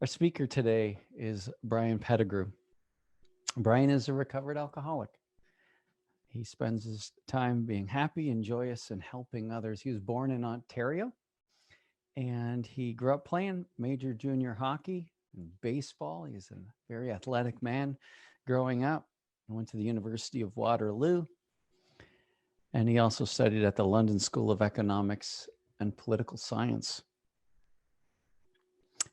Our speaker today is Brian Peddigrew. Brian is a recovered alcoholic. He spends his time being happy and joyous and helping others. He was born in Ontario, and he grew up playing major junior hockey and baseball. He's a very athletic man growing up. He went to the University of Waterloo, and he also studied at the London School of Economics and Political Science.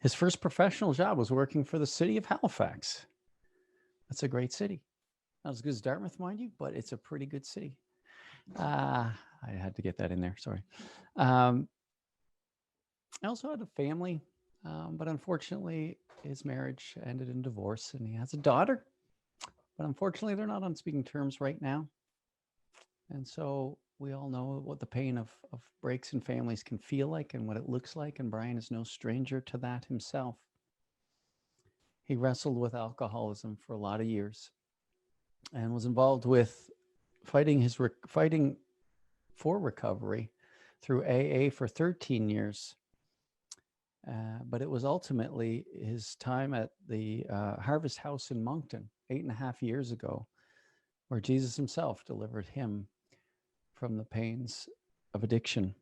His first professional job was working for the city of Halifax. That's a great city. Not as good as Dartmouth, mind you, but it's a pretty good city. I had to get that in there, sorry. I also had a family, but unfortunately his marriage ended in divorce, and he has a daughter, but unfortunately they're not on speaking terms right now. And so we all know what the pain of breaks in families can feel like and what it looks like, and Brian is no stranger to that himself. He wrestled with alcoholism for a lot of years and was involved with fighting for recovery through AA for 13 years. But it was ultimately his time at the Harvest House in Moncton 8.5 years ago where Jesus himself delivered him from the pains of addiction.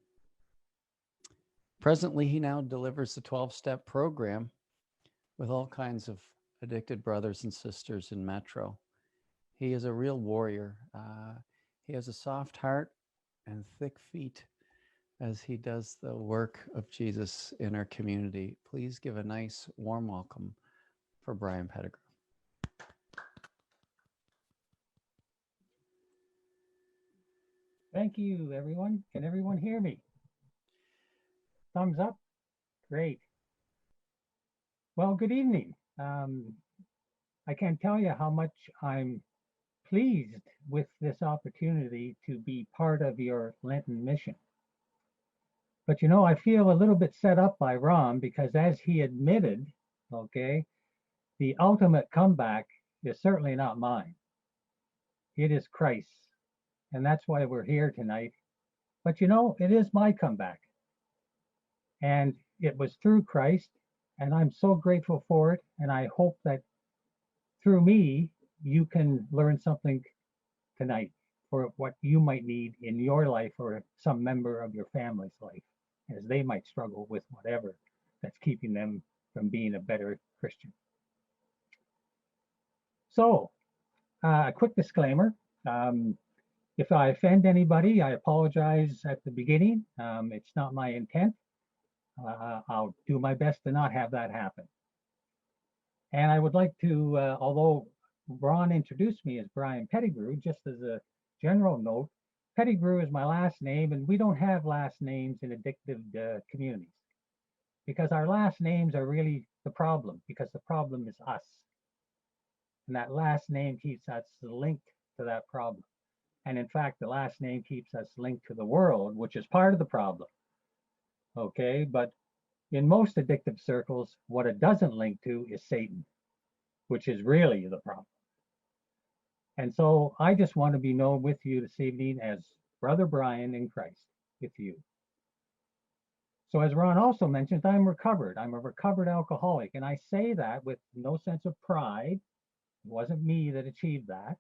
Presently, he now delivers the 12-step program with all kinds of addicted brothers and sisters in Metro. He is a real warrior. He has a soft heart and thick feet as he does the work of Jesus in our community. Please give a nice, warm welcome for Brian Peddigrew. Thank you, everyone. Can everyone hear me? Thumbs up? Great. Well, good evening. I can't tell you how much I'm pleased with this opportunity to be part of your Lenten mission. But you know, I feel a little bit set up by Ron because as he admitted, okay, the ultimate comeback is certainly not mine. It is Christ's. And that's why we're here tonight. But you know, it is my comeback. And it was through Christ, and I'm so grateful for it. And I hope that through me, you can learn something tonight for what you might need in your life or some member of your family's life, as they might struggle with whatever that's keeping them from being a better Christian. So, a quick disclaimer. If I offend anybody, I apologize at the beginning. It's not my intent. I'll do my best to not have that happen. And I would like to, although Ron introduced me as Brian Peddigrew, just as a general note, Peddigrew is my last name, and we don't have last names in addictive communities because our last names are really the problem, because the problem is us. And that last name keeps us linked to that problem. And in fact, the last name keeps us linked to the world, which is part of the problem. Okay, but in most addictive circles, what it doesn't link to is Satan, which is really the problem. And so I just want to be known with you this evening as Brother Brian in Christ with you. So as Ron also mentioned, I'm recovered. I'm a recovered alcoholic. And I say that with no sense of pride. It wasn't me that achieved that.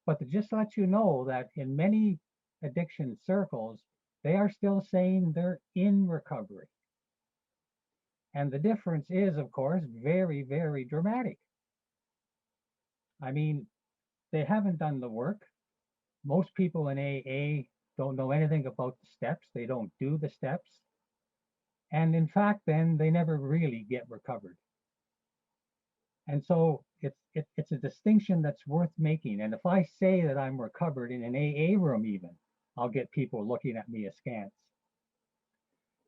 But to just let you know that in many addiction circles, they are still saying they're in recovery. And the difference is, of course, very, very dramatic. I mean, they haven't done the work. Most people in AA don't know anything about the steps. They don't do the steps. And in fact, then they never really get recovered. And so it's a distinction that's worth making. And if I say that I'm recovered in an AA room even, I'll get people looking at me askance.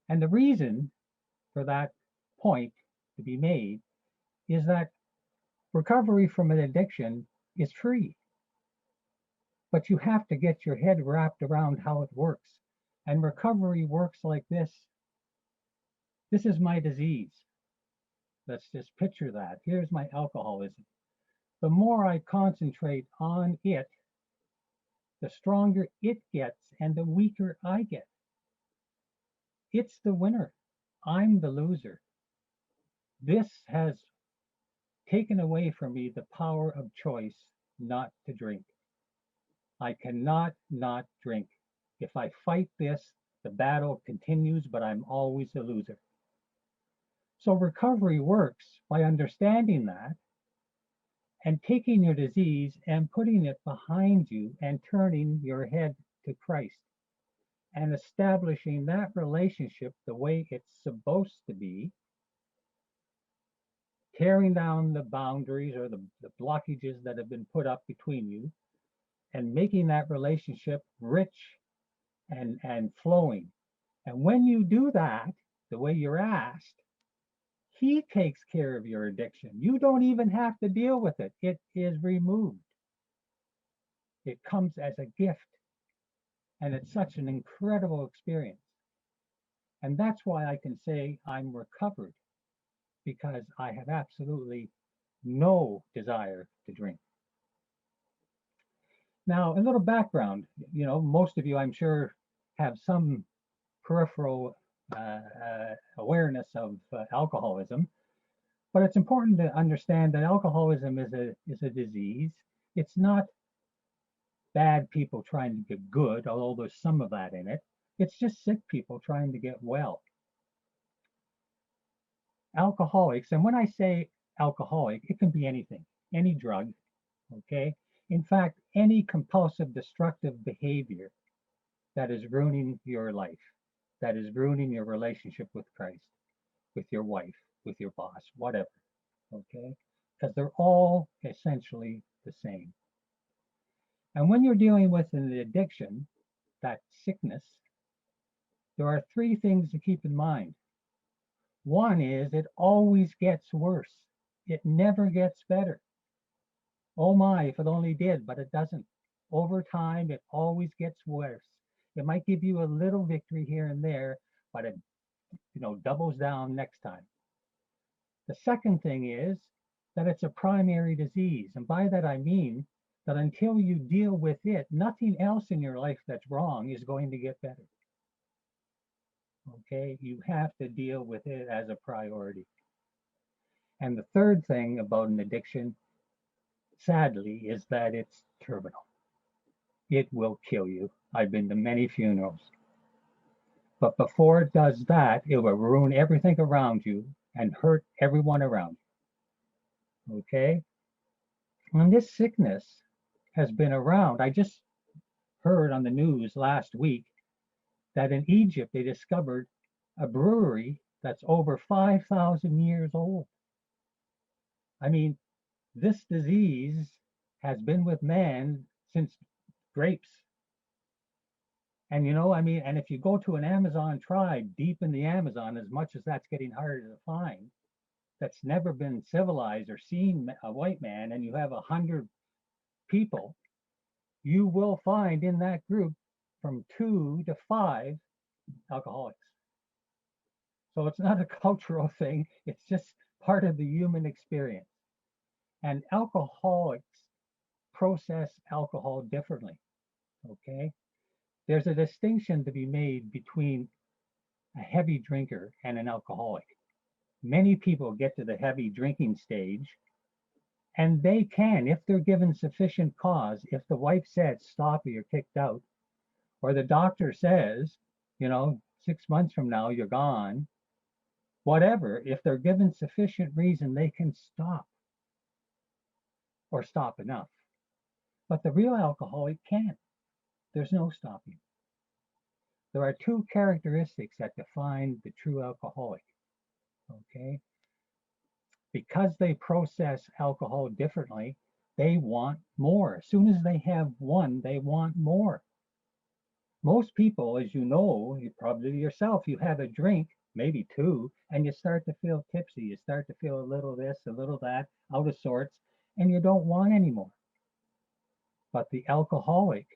And the reason for that point to be made is that recovery from an addiction is free. But you have to get your head wrapped around how it works. And recovery works like this. This is my disease. Let's just picture that. Here's my alcoholism. The more I concentrate on it, the stronger it gets and the weaker I get. It's the winner. I'm the loser. This has taken away from me the power of choice not to drink. I cannot not drink. If I fight this, the battle continues, but I'm always a loser. So recovery works by understanding that and taking your disease and putting it behind you and turning your head to Christ and establishing that relationship the way it's supposed to be, tearing down the boundaries or the blockages that have been put up between you and making that relationship rich and flowing. And when you do that, the way you're asked, he takes care of your addiction. You don't even have to deal with it. It is removed. It comes as a gift. And it's such an incredible experience. And that's why I can say I'm recovered, because I have absolutely no desire to drink. Now, a little background. Most of you, I'm sure, have some peripheral awareness of alcoholism, but it's important to understand that alcoholism is a disease. It's not bad people trying to get good, although there's some of that in it. It's just sick people trying to get well. Alcoholics, and when I say alcoholic, it can be anything, any drug, okay? In fact, any compulsive destructive behavior that is ruining your life, that is ruining your relationship with Christ, with your wife, with your boss, whatever, okay? Because they're all essentially the same. And when you're dealing with an addiction, that sickness, there are three things to keep in mind. One is it always gets worse. It never gets better. Oh my, if it only did, but it doesn't. Over time, it always gets worse. It might give you a little victory here and there, but it doubles down next time. The second thing is that it's a primary disease. And by that I mean that until you deal with it, nothing else in your life that's wrong is going to get better. Okay, you have to deal with it as a priority. And the third thing about an addiction, sadly, is that it's terminal. It will kill you. I've been to many funerals. But before it does that, it will ruin everything around you and hurt everyone around you. Okay? And this sickness has been around. I just heard on the news last week that in Egypt they discovered a brewery that's over 5,000 years old. I mean, this disease has been with man since grapes. And and if you go to an Amazon tribe deep in the Amazon, as much as that's getting harder to find, that's never been civilized or seen a white man, and you have 100 people, you will find in that group from 2 to 5 alcoholics. So it's not a cultural thing, it's just part of the human experience. And alcoholics process alcohol differently, okay? There's a distinction to be made between a heavy drinker and an alcoholic. Many people get to the heavy drinking stage, and they can, if they're given sufficient cause, if the wife said, stop or you're kicked out, or the doctor says, 6 months from now, you're gone, whatever, if they're given sufficient reason, they can stop or stop enough. But the real alcoholic can't. There's no stopping. There are two characteristics that define the true alcoholic, okay? Because they process alcohol differently, they want more. As soon as they have one, they want more. Most people, as you know, you probably yourself, you have a drink, maybe two, and you start to feel tipsy. You start to feel a little this, a little that, out of sorts, and you don't want any more. But the alcoholic,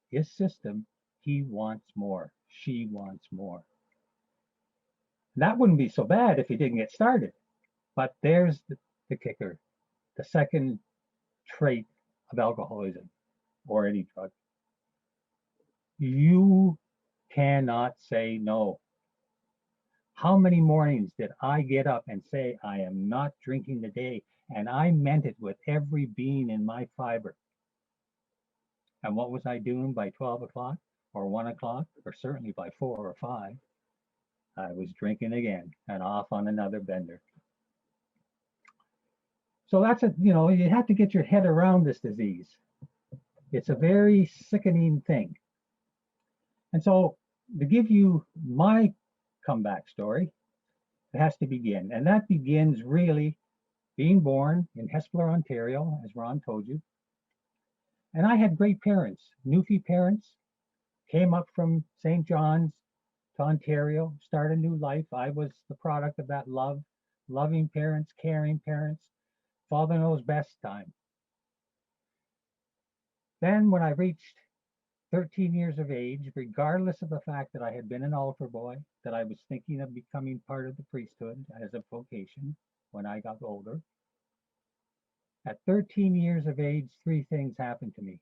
his system, he wants more. She wants more. That wouldn't be so bad if he didn't get started. But there's the kicker, the second trait of alcoholism or any drug. You cannot say no. How many mornings did I get up and say, I am not drinking today? And I meant it with every being in my fiber. And what was I doing by 12 o'clock or 1 o'clock, or certainly by 4 or 5? I was drinking again and off on another bender. So that's you have to get your head around this disease. It's a very sickening thing. And so to give you my comeback story, it has to begin. And that begins really being born in Hespeler, Ontario, as Ron told you. And I had great parents, Newfie parents, came up from St. John's to Ontario, start a new life. I was the product of that love, loving parents, caring parents, Father knows best time. Then when I reached 13 years of age, regardless of the fact that I had been an altar boy, that I was thinking of becoming part of the priesthood as a vocation when I got older, at 13 years of age, 3 things happened to me.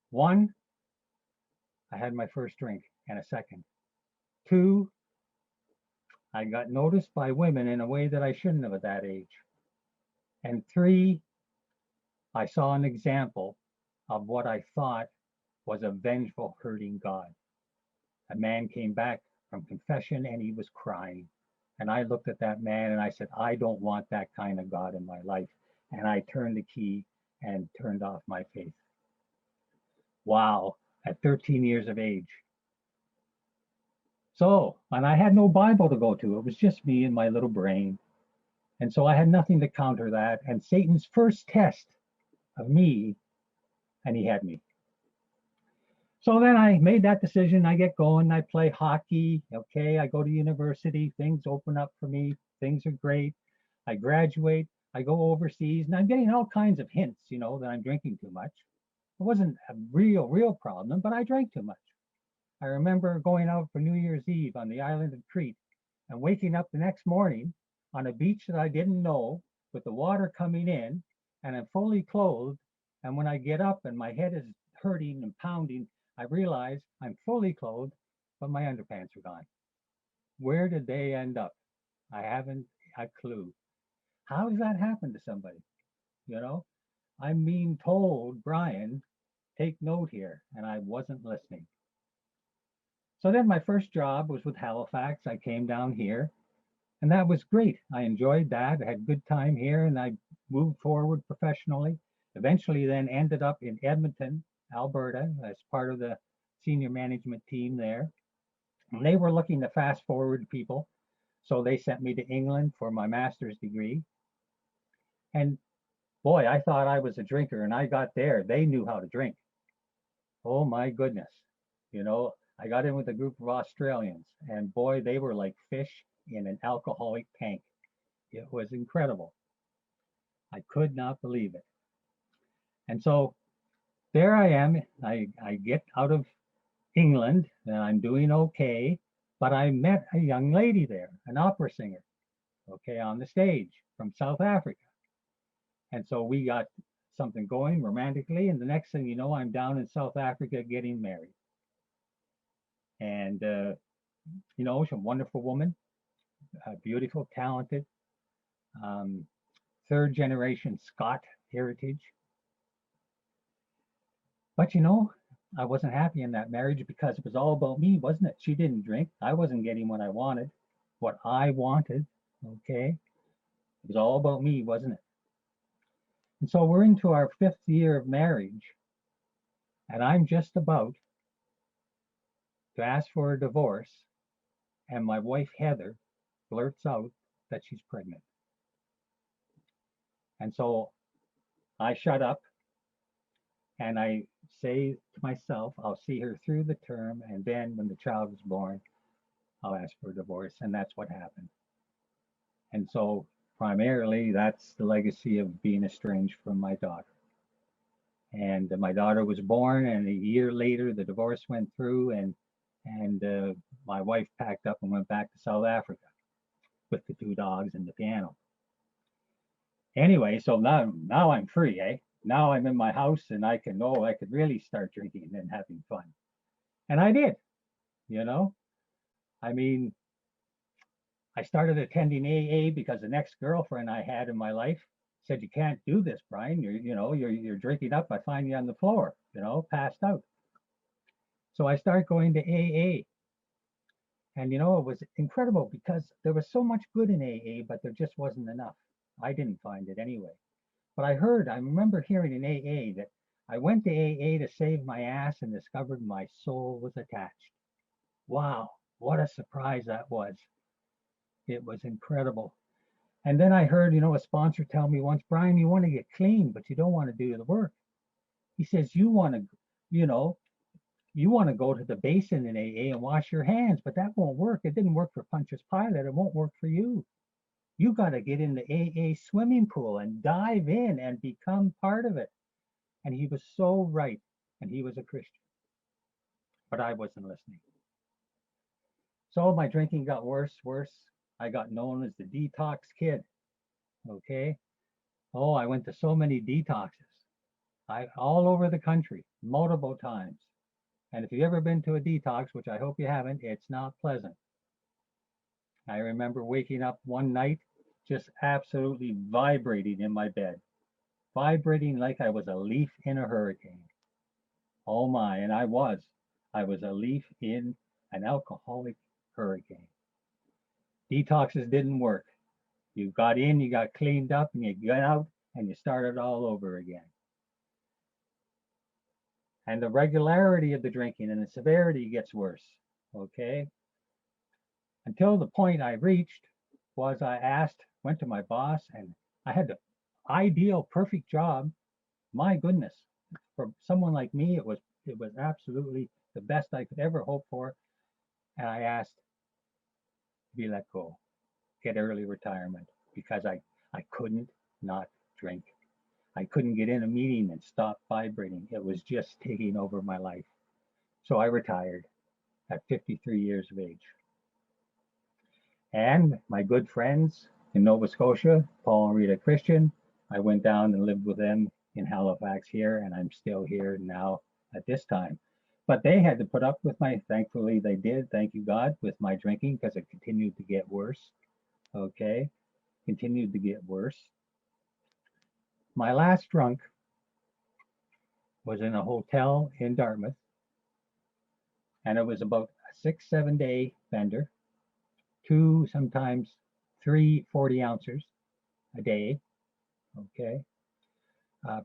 1, I had my first drink and a second. 2, I got noticed by women in a way that I shouldn't have at that age. And 3, I saw an example of what I thought was a vengeful, hurting God. A man came back from confession and he was crying. And I looked at that man and I said, I don't want that kind of God in my life. And I turned the key and turned off my faith. Wow, at 13 years of age. So, and I had no Bible to go to. It was just me and my little brain. And so I had nothing to counter that. And Satan's first test of me, and he had me. So then I made that decision. I get going. I play hockey. Okay, I go to university. Things open up for me. Things are great. I graduate. I go overseas, and I'm getting all kinds of hints, that I'm drinking too much. It wasn't a real problem, but I drank too much. I remember going out for New Year's Eve on the island of Crete and waking up the next morning on a beach that I didn't know with the water coming in, and I'm fully clothed. And when I get up and my head is hurting and pounding, I realize I'm fully clothed, but my underpants are gone. Where did they end up? I haven't a clue. How does that happen to somebody? I'm being told, Brian, take note here, and I wasn't listening. So then my first job was with Halifax. I came down here, and that was great. I enjoyed that. I had a good time here, and I moved forward professionally. Eventually then ended up in Edmonton, Alberta, as part of the senior management team there. And they were looking to fast forward people. So they sent me to England for my master's degree. And boy, I thought I was a drinker, and I got there. They knew how to drink. Oh my goodness. I got in with a group of Australians, and boy, they were like fish in an alcoholic tank. It was incredible. I could not believe it. And so there I am. I get out of England, and I'm doing okay. But I met a young lady there, an opera singer, okay, on the stage from South Africa. And so we got something going romantically. And the next thing you know, I'm down in South Africa getting married. And, she's a wonderful woman, beautiful, talented, 3rd generation Scot heritage. But, I wasn't happy in that marriage because it was all about me, wasn't it? She didn't drink. I wasn't getting what I wanted, okay? It was all about me, wasn't it? And so we're into our 5th year of marriage, and I'm just about to ask for a divorce, and my wife, Heather, blurts out that she's pregnant. And so I shut up, and I say to myself, I'll see her through the term, and then when the child is born, I'll ask for a divorce. And that's what happened. And so primarily, that's the legacy of being estranged from my daughter. And my daughter was born, and a year later, the divorce went through, and my wife packed up and went back to South Africa with the 2 dogs and the piano. Anyway, so now I'm free, eh? Now I'm in my house, and I could really start drinking and having fun. And I did, I mean, I started attending AA because the next girlfriend I had in my life said, "You can't do this, Brian. You're drinking up. I find you on the floor, passed out." So I started going to AA. And it was incredible because there was so much good in AA, but there just wasn't enough. I didn't find it anyway. But I remember hearing in AA that I went to AA to save my ass and discovered my soul was attached. Wow, what a surprise that was. It was incredible. And then I heard, a sponsor tell me once, "Brian, you want to get clean, but you don't want to do the work." He says, you know, you want to go to the basin in AA and wash your hands, but that won't work. It didn't work for Pontius Pilate. It won't work for you. You got to get in the AA swimming pool and dive in and become part of it. And he was so right. And he was a Christian. But I wasn't listening. So my drinking got worse. I got known as the detox kid. Okay. Oh, I went to so many detoxes. All over the country, multiple times. And if you've ever been to a detox, which I hope you haven't, it's not pleasant. I remember waking up one night just absolutely vibrating in my bed, vibrating like I was a leaf in a hurricane. Oh my, and I was a leaf in an alcoholic hurricane. Detoxes didn't work. You got in, you got cleaned up, and you got out, and you started all over again. And the regularity of the drinking and the severity gets worse, okay? Until the point I reached was went to my boss, and I had the ideal, perfect job. My goodness, for someone like me, it was absolutely the best I could ever hope for. And I asked to be let go, get early retirement, because I couldn't not drink. I couldn't get in a meeting and stop vibrating. It was just taking over my life. So I retired at 53 years of age. And my good friends in Nova Scotia, Paul and Rita Christian, I went down and lived with them in Halifax here, and I'm still here now at this time. But they had to put up with thankfully they did, thank you God, with my drinking, because it continued to get worse. Okay, continued to get worse. My last drunk was in a hotel in Dartmouth, and it was about a 6-7 day bender, 2, sometimes 3 40 ounces a day. Okay,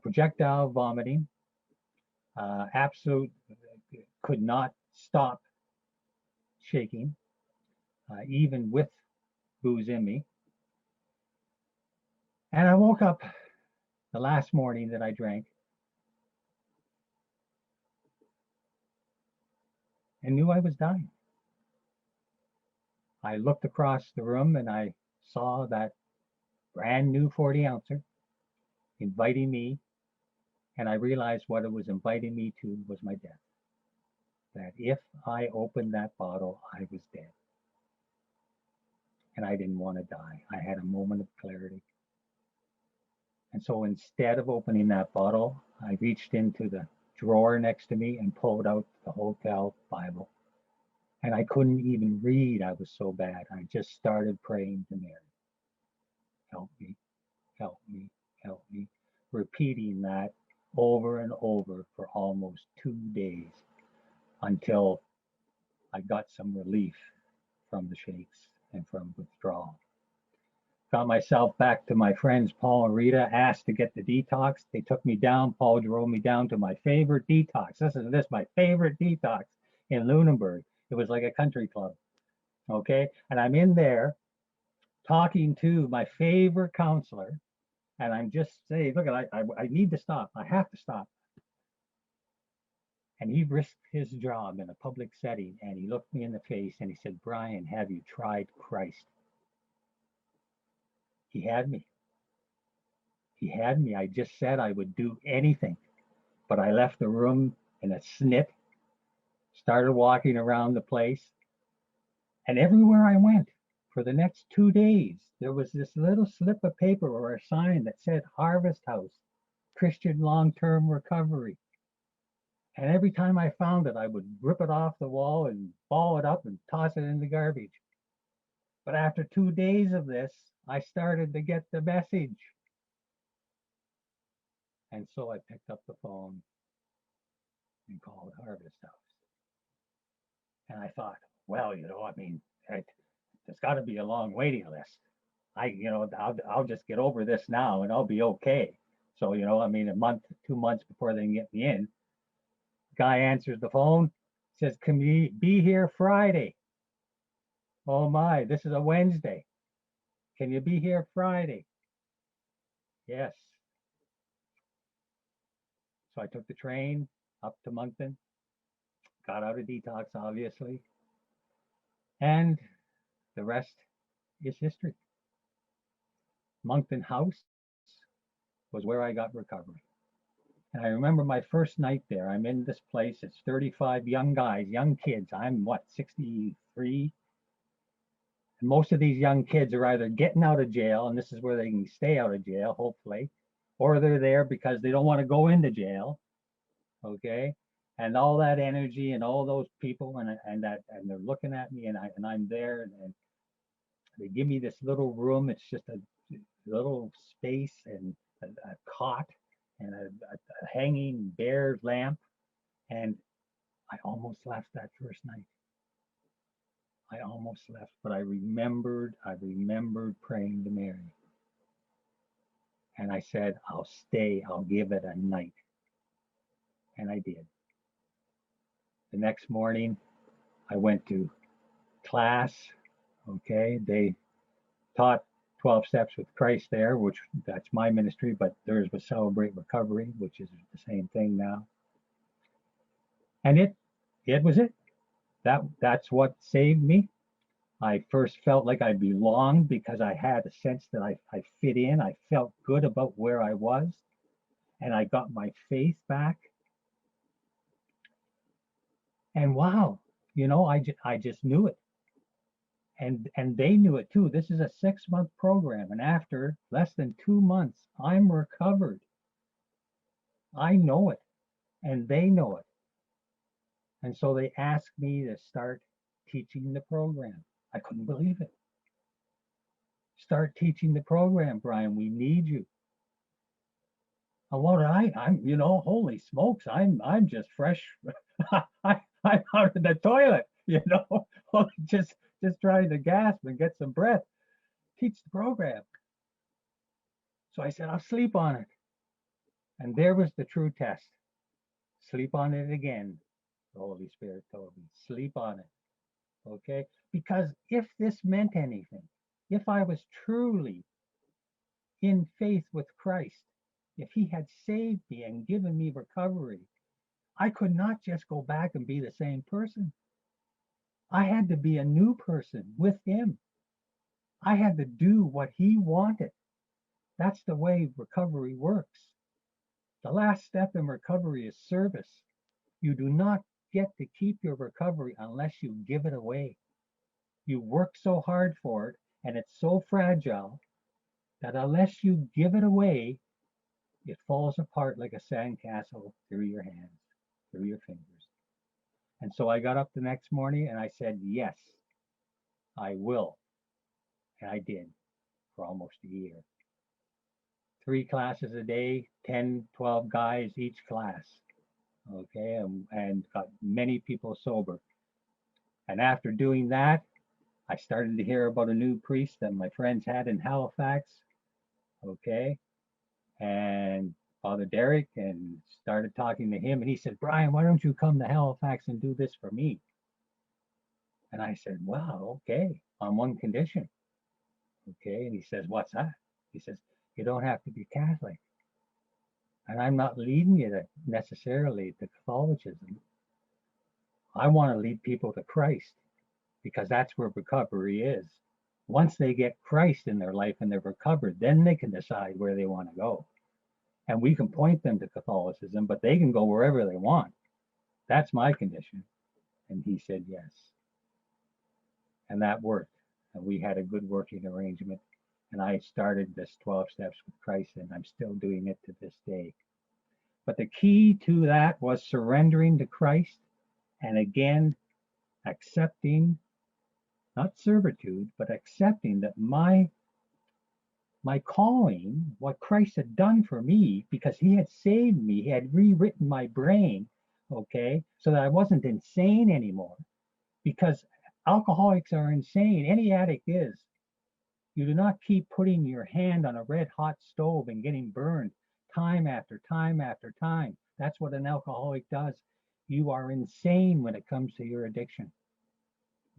projectile vomiting, absolute, could not stop shaking, even with booze in me. And I woke up the last morning that I drank and knew I was dying. I looked across the room and I saw that brand new 40 ouncer inviting me, and I realized what it was inviting me to was my death. That if I opened that bottle, I was dead. And I didn't want to die. I had a moment of clarity. And so instead of opening that bottle, I reached into the drawer next to me and pulled out the hotel Bible. And I couldn't even read. I was so bad. I just started praying to Mary. Help me, help me, help me. Repeating that over and over for almost 2 days until I got some relief from the shakes and from withdrawal. Got myself back to my friends, Paul and Rita, asked to get the detox. They took me down. Paul drove me down to my favorite detox. My favorite detox in Lunenburg. It was like a country club. Okay. And I'm in there talking to my favorite counselor. And I'm just saying, look, I need to stop. I have to stop. And he risked his job in a public setting. And he looked me in the face and he said, "Brian, have you tried Christ?" He had me. He had me. I just said I would do anything. But I left the room in a snit, started walking around the place. And everywhere I went for the next 2 days, there was this little slip of paper or a sign that said Harvest House, Christian Long-Term Recovery. And every time I found it, I would rip it off the wall and ball it up and toss it in the garbage. But after 2 days of this, I started to get the message. And so I picked up the phone and called Harvest House. And I thought, well, I mean, there's got to be a long waiting list. I'll just get over this now and I'll be okay. So, I mean, a month, 2 months before they can get me in, guy answers the phone, says, can we be here Friday? Oh my, this is a Wednesday. Can you be here Friday? Yes. So I took the train up to Moncton, got out of detox, obviously, and the rest is history. Moncton House was where I got recovery. And I remember my first night there. I'm in this place. It's 35 young guys, young kids. I'm 63? And most of these young kids are either getting out of jail, and this is where they can stay out of jail, hopefully, or they're there because they don't want to go into jail. Okay. And all that energy and all those people and they're looking at me and I'm there and they give me this little room. It's just a little space and a cot and a hanging bare lamp. And I almost left that first night. I almost left, but I remembered praying to Mary. And I said, I'll stay, I'll give it a night. And I did. The next morning, I went to class. Okay, they taught 12 Steps with Christ there, which that's my ministry, but theirs was Celebrate Recovery, which is the same thing now. And it was it. That's what saved me. I first felt like I belonged because I had a sense that I fit in. I felt good about where I was, and I got my faith back. And wow, I just knew it. And they knew it too. This is a 6-month program. And after less than 2 months, I'm recovered. I know it and they know it. And so they asked me to start teaching the program. I couldn't believe it. Start teaching the program, Brian. We need you. And what I'm, holy smokes, I'm just fresh. I'm out of the toilet, just trying to gasp and get some breath. Teach the program. So I said, I'll sleep on it. And there was the true test. Sleep on it again. The Holy Spirit told me, sleep on it. Okay? Because if this meant anything, if I was truly in faith with Christ, if he had saved me and given me recovery, I could not just go back and be the same person. I had to be a new person with him. I had to do what he wanted. That's the way recovery works. The last step in recovery is service. You do not get to keep your recovery unless you give it away. You work so hard for it, and it's so fragile that unless you give it away, it falls apart like a sandcastle through your hands, through your fingers. And so I got up the next morning and I said, yes, I will. And I did for almost a year. 3 classes a day, 10, 12 guys each class. Okay, and got many people sober. And after doing that, I started to hear about a new priest that my friends had in Halifax. Okay, and Father Derek, and started talking to him. And he said, Brian, why don't you come to Halifax and do this for me? And I said, well, okay, on one condition. Okay, and he says, what's that? He says, you don't have to be Catholic. And I'm not leading you to necessarily to Catholicism. I want to lead people to Christ because that's where recovery is. Once they get Christ in their life and they're recovered, then they can decide where they want to go. And we can point them to Catholicism, but they can go wherever they want. That's my condition. And he said yes. And that worked. And we had a good working arrangement. And I started this 12 Steps with Christ, and I'm still doing it to this day. But the key to that was surrendering to Christ and again accepting not servitude, but accepting that my calling, what Christ had done for me, because he had saved me, he had rewritten my brain, okay, so that I wasn't insane anymore. Because alcoholics are insane. Any addict is. You do not keep putting your hand on a red hot stove and getting burned time after time after time. That's what an alcoholic does. You are insane when it comes to your addiction.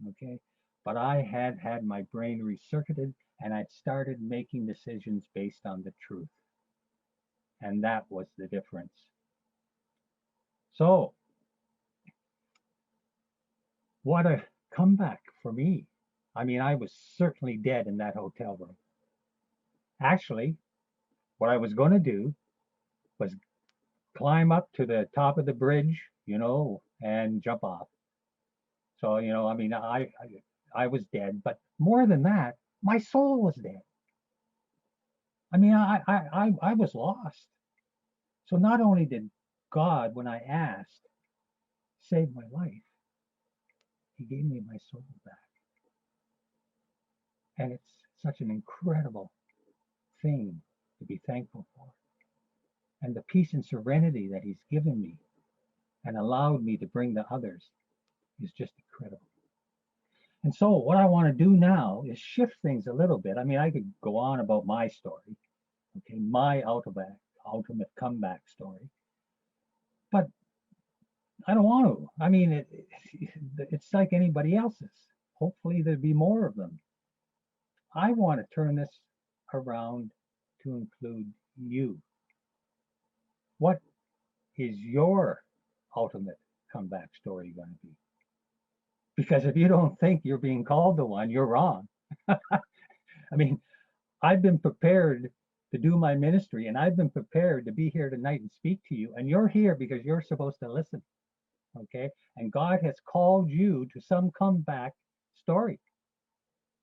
Okay. But I had my brain recircuited and I'd started making decisions based on the truth. And that was the difference. So, what a comeback for me. I mean, I was certainly dead in that hotel room. Actually, what I was going to do was climb up to the top of the bridge, and jump off. So, I mean, I was dead, but more than that, my soul was dead. I mean, I was lost. So not only did God, when I asked, save my life, he gave me my soul back. And it's such an incredible thing to be thankful for. And the peace and serenity that he's given me and allowed me to bring to others is just incredible. And so what I want to do now is shift things a little bit. I mean, I could go on about my story, okay, my ultimate comeback story, but I don't want to. I mean, it's like anybody else's. Hopefully there'd be more of them. I want to turn this around to include you. What is your ultimate comeback story going to be? Because if you don't think you're being called to one, you're wrong. I mean, I've been prepared to do my ministry and I've been prepared to be here tonight and speak to you. And you're here because you're supposed to listen. Okay. And God has called you to some comeback story.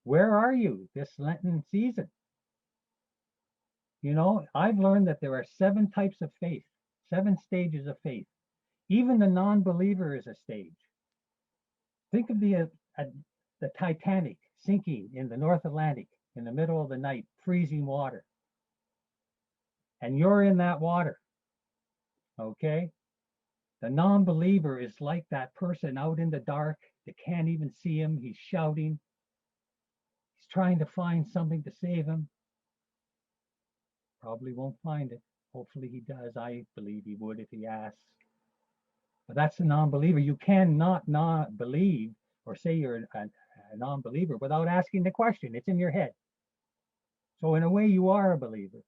Where are you this Lenten season? I've learned that there are 7 types of faith, 7 stages of faith. Even the non-believer is a stage. Think of the Titanic sinking in the North Atlantic in the middle of the night, freezing water. And you're in that water. Okay? The non-believer is like that person out in the dark. They can't even see him. He's shouting. He's trying to find something to save him. Probably won't find it. Hopefully he does. I believe he would if he asks. But that's a non-believer. You cannot not believe or say you're a non-believer without asking the question. It's in your head. So in a way, you are a believer.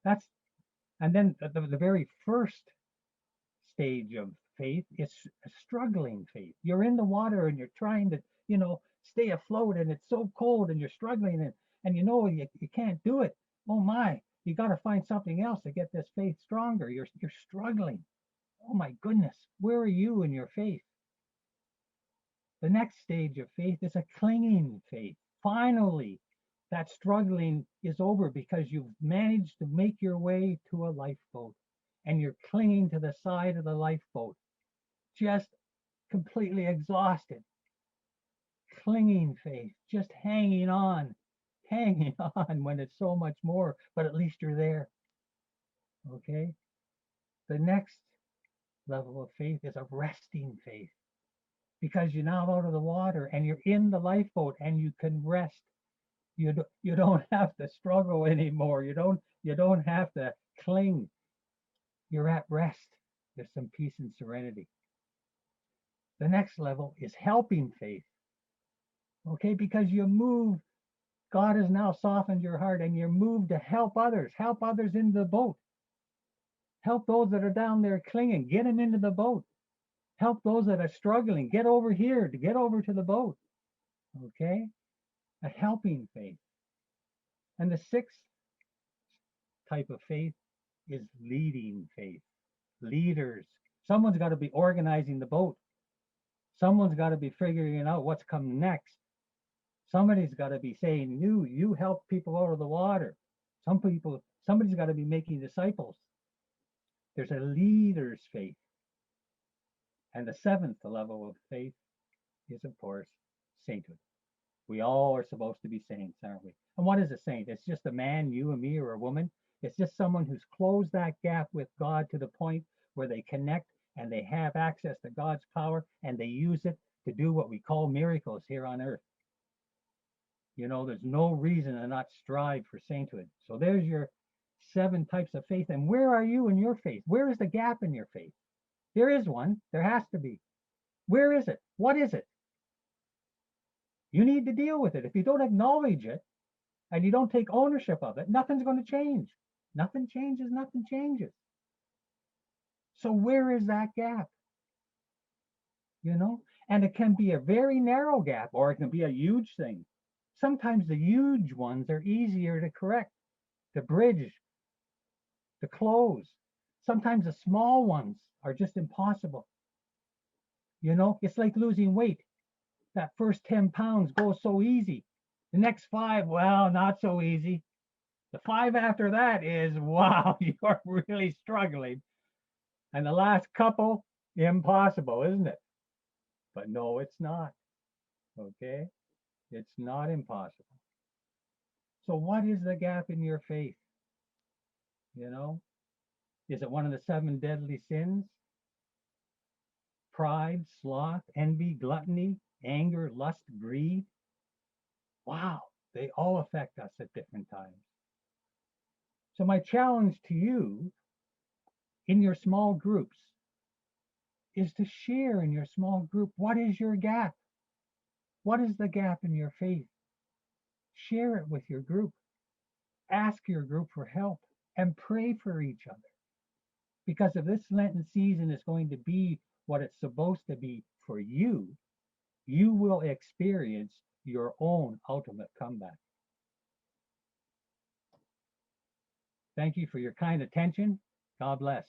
And then the very first stage of faith is a struggling faith. You're in the water and you're trying to, stay afloat and it's so cold and you're struggling and you can't do it. Oh my, you got to find something else to get this faith stronger. You're struggling. Oh my goodness, where are you in your faith? The next stage of faith is a clinging faith. Finally, that struggling is over because you've managed to make your way to a lifeboat and you're clinging to the side of the lifeboat, just completely exhausted. Clinging faith, just hanging on when it's so much more, but at least you're there. Okay? The next level of faith is a resting faith because you're now out of the water and you're in the lifeboat and you can rest. You don't have to struggle anymore. You don't have to cling. You're at rest. There's some peace and serenity. The next level is helping faith. Okay, because you move, God has now softened your heart and you're moved to help others in the boat. Help those that are down there clinging, get them into the boat. Help those that are struggling, get over here, to get over to the boat. Okay, a helping faith. And the 6th type of faith is leading faith. Leaders. Someone's got to be organizing the boat. Someone's got to be figuring out what's coming next. Somebody's got to be saying, you help people out of the water. Somebody's got to be making disciples. There's a leader's faith. And the 7th level of faith is, of course, sainthood. We all are supposed to be saints, aren't we? And what is a saint? It's just a man, you and me, or a woman. It's just someone who's closed that gap with God to the point where they connect and they have access to God's power and they use it to do what we call miracles here on earth. You know, there's no reason to not strive for sainthood. So there's your 7 types of faith. And where are you in your faith? Where is the gap in your faith? There is one. There has to be. Where is it? What is it? You need to deal with it. If you don't acknowledge it and you don't take ownership of it, nothing's going to change. Nothing changes, nothing changes. So where is that gap? You know, and it can be a very narrow gap or it can be a huge thing. Sometimes the huge ones are easier to correct, to bridge, to close. Sometimes the small ones are just impossible. You know, it's like losing weight. That first 10 pounds goes so easy. The next 5, well, not so easy. The 5 after that is, wow, you're really struggling. And the last couple, impossible, isn't it? But no, it's not. Okay? It's not impossible. So what is the gap in your faith? You know, is it one of the 7 deadly sins? Pride, sloth, envy, gluttony, anger, lust, greed. Wow, they all affect us at different times. So my challenge to you in your small groups is to share in your small group, what is your gap? What is the gap in your faith? Share it with your group. Ask your group for help and pray for each other. Because if this Lenten season is going to be what it's supposed to be for you, you will experience your own ultimate comeback. Thank you for your kind attention. God bless.